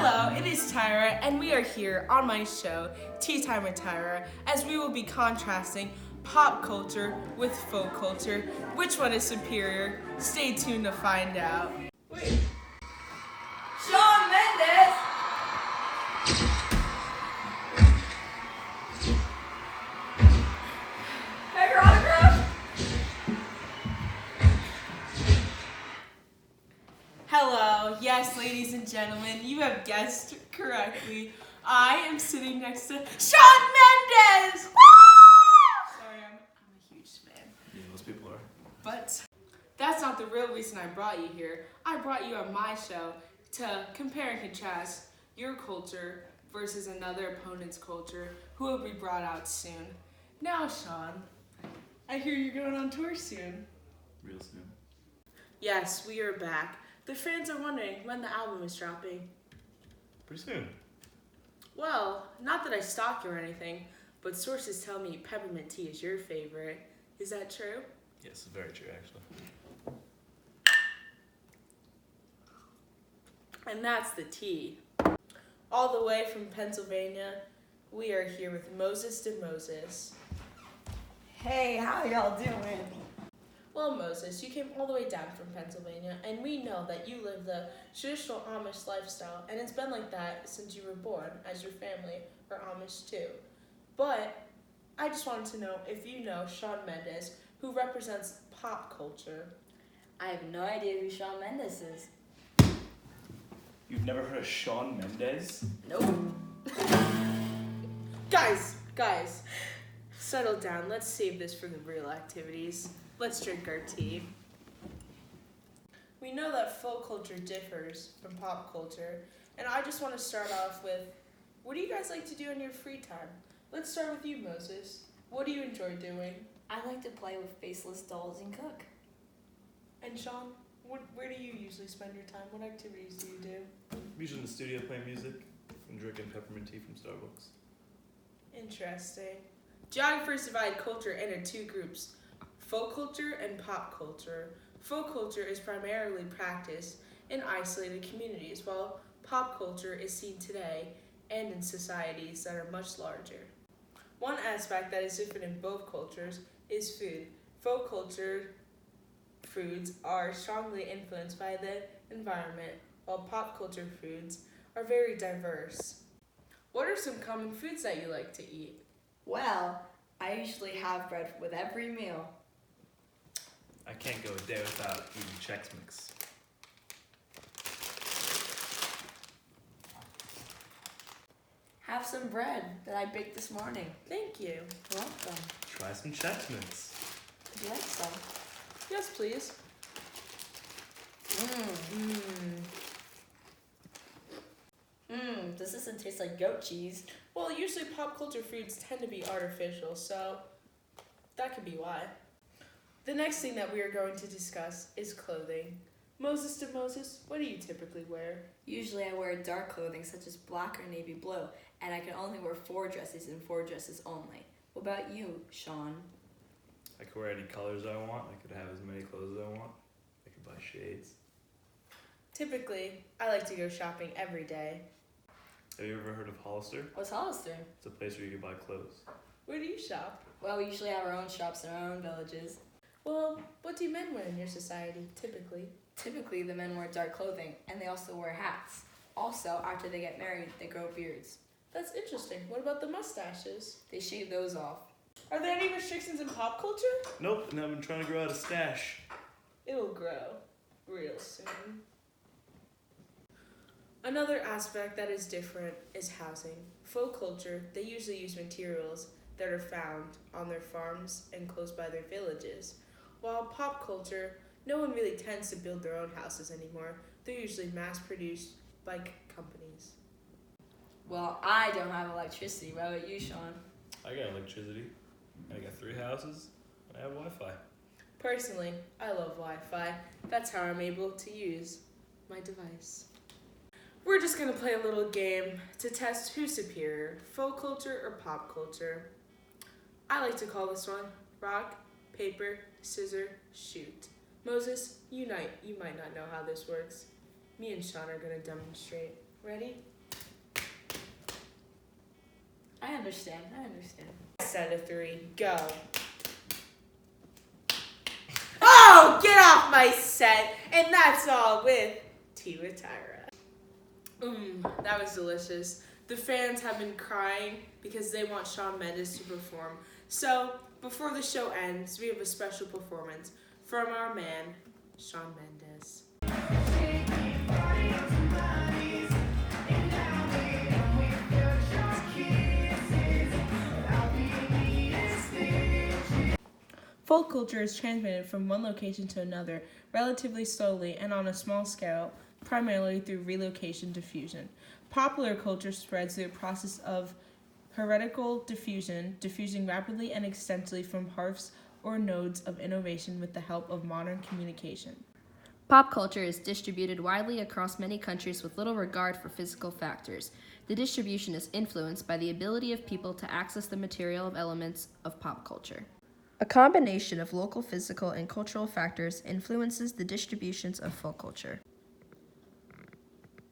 Hello, it is Tyra, and we are here on my show, Tea Time with Tyra, as we will be contrasting pop culture with folk culture. Which one is superior? Stay tuned to find out. Wait. Shawn Mendes! Have your autograph? Hello, yes, ladies and gentlemen, you have guessed correctly. I am sitting next to Shawn Mendes! Woo! Sorry, I'm a huge fan. Yeah, most people are. But that's not the real reason I brought you here. I brought you on my show to compare and contrast your culture versus another opponent's culture who will be brought out soon. Now, Shawn, I hear you're going on tour soon. Real soon. Yes, we are back. The fans are wondering when the album is dropping. Pretty soon. Well, not that I stalk you or anything, but sources tell me peppermint tea is your favorite. Is that true? Yes, very true, actually. And that's the tea. All the way from Pennsylvania, we are here with Moses de Moses. Hey, how y'all doing? Well, Moses, you came all the way down from Pennsylvania, and we know that you live the traditional Amish lifestyle, and it's been like that since you were born, as your family are Amish too. But I just wanted to know if you know Shawn Mendes, who represents pop culture. I have no idea who Shawn Mendes is. You've never heard of Shawn Mendes? Nope. Guys, settle down. Let's save this for the real activities. Let's drink our tea. We know that folk culture differs from pop culture, and I just want to start off with, what do you guys like to do in your free time? Let's start with you, Moses. What do you enjoy doing? I like to play with faceless dolls and cook. And Shawn, where do you usually spend your time? What activities do you do? I'm usually in the studio playing music and drinking peppermint tea from Starbucks. Interesting. Geographers divide culture into two groups, folk culture and pop culture. Folk culture is primarily practiced in isolated communities, while pop culture is seen today and in societies that are much larger. One aspect that is different in both cultures is food. Folk culture foods are strongly influenced by the environment, while pop culture foods are very diverse. What are some common foods that you like to eat? Well, I usually have bread with every meal. I can't go a day without eating Chex Mix. Have some bread that I baked this morning. Thank you. Welcome. Try some Chex Mix. Would you like some? Yes, please. This doesn't taste like goat cheese. Well, usually pop culture foods tend to be artificial, so that could be why. The next thing that we are going to discuss is clothing. Moses de Moses, what do you typically wear? Usually I wear dark clothing such as black or navy blue, and I can only wear 4 dresses and 4 dresses only. What about you, Shawn? I could wear any colors I want. I could have as many clothes as I want. I could buy shades. Typically, I like to go shopping every day. Have you ever heard of Hollister? What's Hollister? It's a place where you can buy clothes. Where do you shop? Well, we usually have our own shops in our own villages. Well, what do men wear in your society, typically? Typically, the men wear dark clothing, and they also wear hats. Also, after they get married, they grow beards. That's interesting. What about the mustaches? They shave those off. Are there any restrictions in pop culture? Nope, and I've been trying to grow out a stash. It'll grow real soon. Another aspect that is different is housing. Folk culture, they usually use materials that are found on their farms and close by their villages. While pop culture, no one really tends to build their own houses anymore. They're usually mass-produced by companies. Well, I don't have electricity. What about you, Shawn? I got electricity. I got 3 houses. And I have Wi-Fi. Personally, I love Wi-Fi. That's how I'm able to use my device. We're just gonna play a little game to test who's superior, folk culture or pop culture. I like to call this one rock, paper, scissors, shoot. Moses, you might not know how this works. Me and Shawn are gonna demonstrate. Ready? I understand. Set of 3, go. Oh, get off my set! And that's all with Tia Tyra. That was delicious. The fans have been crying because they want Shawn Mendes to perform. So, before the show ends, we have a special performance from our man, Shawn Mendes. Folk culture is transmitted from one location to another relatively slowly and on a small scale, primarily through relocation diffusion. Popular culture spreads through a process of heretical diffusion, diffusing rapidly and extensively from hearths or nodes of innovation with the help of modern communication. Pop culture is distributed widely across many countries with little regard for physical factors. The distribution is influenced by the ability of people to access the material of elements of pop culture. A combination of local physical and cultural factors influences the distributions of folk culture.